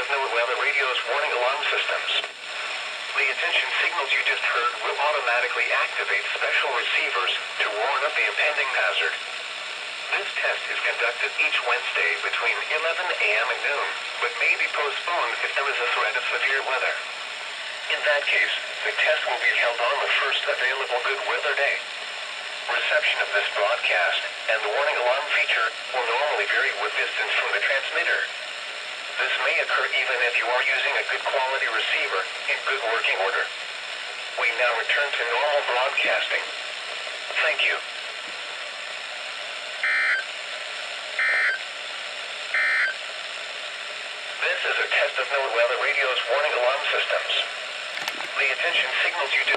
of NOAA weather radio's warning alarm systems. The attention signals you just heard will automatically activate special receivers to warn of the impending hazard. This test is conducted each Wednesday between 11 a.m. and noon, but may be postponed if there is a threat of severe weather. In that case, the test will be held on the first available good weather day. Reception of this broadcast and the warning alarm feature will normally vary with distance from the transmitter. This may occur even if you are using a good quality receiver in good working order. We now return to normal broadcasting. Thank you. This is a test of NOAA weather radio's warning alarm systems. The attention signals you do.